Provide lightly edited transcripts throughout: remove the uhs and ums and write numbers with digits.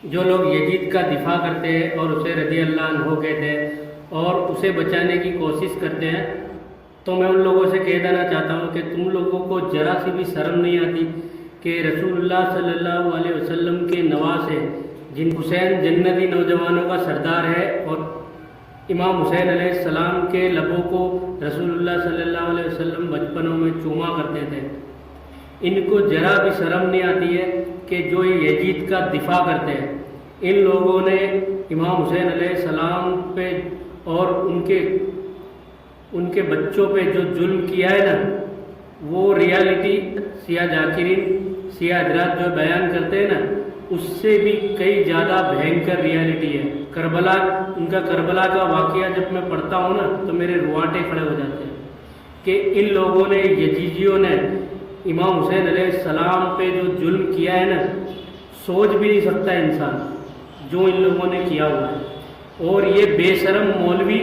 جو لوگ یزید کا دفاع کرتے ہیں اور اسے رضی اللہ عنہ کہتے ہیں اور اسے بچانے کی کوشش کرتے ہیں، تو میں ان لوگوں سے کہہ دینا چاہتا ہوں کہ تم لوگوں کو ذرا سی بھی شرم نہیں آتی کہ رسول اللہ صلی اللہ علیہ وسلم کے نواز ہیں، جن حسین جنتی نوجوانوں کا سردار ہے، اور امام حسین علیہ السلام کے لبوں کو رسول اللہ صلی اللہ علیہ وسلم بچپنوں میں چوما کرتے تھے، ان کو ذرا بھی شرم نہیں آتی ہے کہ جو یہ یزید کا دفاع کرتے ہیں۔ ان لوگوں نے امام حسین علیہ السلام پہ اور ان کے بچوں پہ جو ظلم کیا ہے نا، وہ ریالٹی سیاہ ذاکرین سیاہ حضرات جو بیان کرتے ہیں نا، اس سے بھی کئی زیادہ بھینکر ریالٹی ہے۔ ان کا کربلا کا واقعہ جب میں پڑھتا ہوں نا تو میرے روانٹے کھڑے ہو جاتے ہیں کہ ان لوگوں نے، یزیدیوں نے امام حسین علیہ السلام پہ جو ظلم کیا ہے نا، سوچ بھی نہیں سکتا انسان جو ان لوگوں نے کیا ہوا ہے۔ اور یہ بے شرم مولوی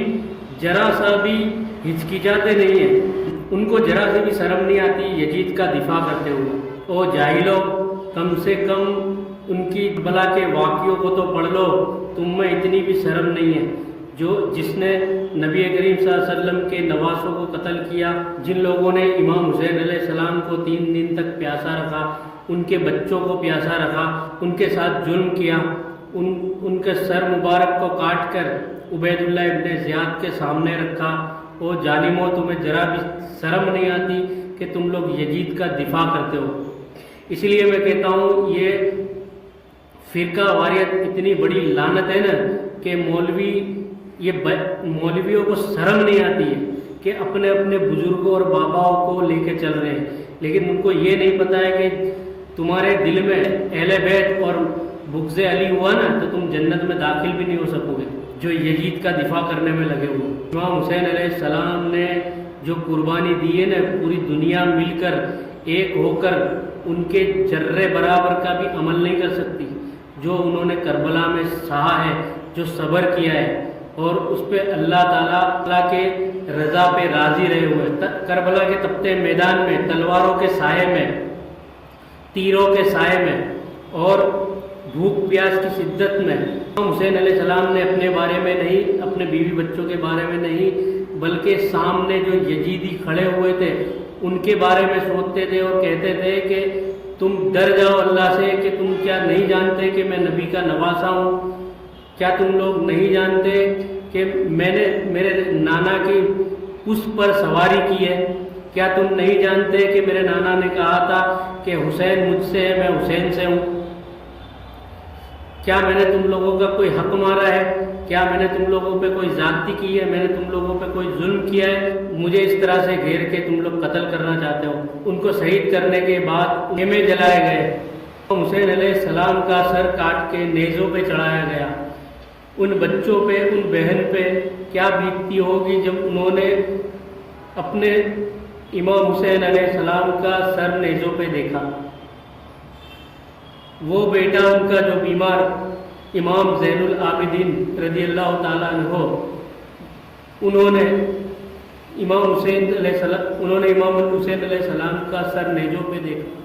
ذرا سا بھی ہچکچاتے نہیں ہیں، ان کو ذرا سے بھی شرم نہیں آتی یزید کا دفاع کرتے ہوئے۔ اور جاہلوں، کم سے کم ان کی بلا کے واقعوں کو تو پڑھ لو، تم میں اتنی بھی شرم نہیں ہے۔ جس نے نبی کریم صلی اللہ علیہ وسلم کے نواسوں کو قتل کیا، جن لوگوں نے امام حسین علیہ السلام کو 3 دن تک پیاسا رکھا، ان کے بچوں کو پیاسا رکھا، ان کے ساتھ ظلم کیا، ان کے سر مبارک کو کاٹ کر عبید اللہ ابن زیاد کے سامنے رکھا، اور ظالموں تمہیں ذرا بھی شرم نہیں آتی کہ تم لوگ یزید کا دفاع کرتے ہو۔ اس لیے میں کہتا ہوں یہ فرقہ واریت اتنی بڑی لعنت ہے نا کہ مولویوں کو شرم نہیں آتی ہے کہ اپنے بزرگوں اور باباؤں کو لے کے چل رہے ہیں، لیکن ان کو یہ نہیں پتہ ہے کہ تمہارے دل میں اہل بیت اور بغض علی ہوا نا تو تم جنت میں داخل بھی نہیں ہو سکو گے، جو یزید کا دفاع کرنے میں لگے ہوئے۔ امام حسین علیہ السلام نے جو قربانی دی ہے نا، پوری دنیا مل کر ایک ہو کر ان کے ذرے برابر کا بھی عمل نہیں کر سکتی، جو انہوں نے کربلا میں سہا ہے، جو صبر کیا ہے، اور اس پہ اللہ تعالیٰ کے رضا پہ راضی رہے ہوئے۔ کربلا کے تپتے میدان میں، تلواروں کے سائے میں، تیروں کے سائے میں، اور بھوک پیاس کی شدت میں، امام حسین علیہ السلام نے اپنے بارے میں نہیں، اپنے بیوی بچوں کے بارے میں نہیں، بلکہ سامنے جو یزیدی کھڑے ہوئے تھے ان کے بارے میں سوچتے تھے اور کہتے تھے کہ تم ڈر جاؤ اللہ سے، کہ تم کیا نہیں جانتے کہ میں نبی کا نواسا ہوں؟ کیا تم لوگ نہیں جانتے کہ میں نے میرے نانا کی اس پر سواری کی ہے؟ کیا تم نہیں جانتے کہ میرے نانا نے کہا تھا کہ حسین مجھ سے ہے، میں حسین سے ہوں؟ کیا میں نے تم لوگوں کا کوئی حق مارا ہے؟ کیا میں نے تم لوگوں پہ کوئی زیادتی کی ہے؟ میں نے تم لوگوں پہ کوئی ظلم کیا ہے؟ مجھے اس طرح سے گھیر کے تم لوگ قتل کرنا چاہتے ہو۔ ان کو شہید کرنے کے بعد خیمے جلائے گئے، حسین علیہ السلام کا سر کاٹ کے نیزوں پہ چڑھایا گیا۔ ان بچوں پہ، ان بہن پہ کیا بیتتی ہوگی جب انہوں نے اپنے امام حسین علیہ السلام کا سر نیزوں پہ دیکھا۔ وہ بیٹا ان کا جو بیمار امام زین العابدین رضی اللہ تعالیٰ عنہ، انہوں نے امام حسین علیہ السلام کا سر نیزوں پہ دیکھا۔